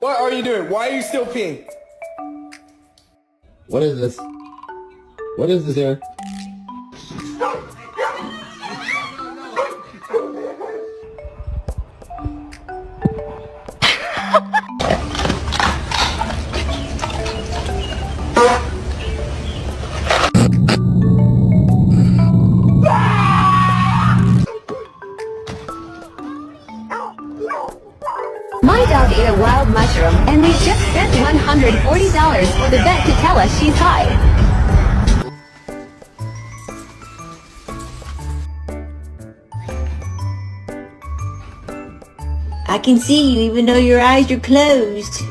What are you doing? Why are you still peeing? What is this? What is this here? My dog ate a wild mushroom, and we just spent $140 for the vet to tell us she's high. I can see you even though your eyes are closed.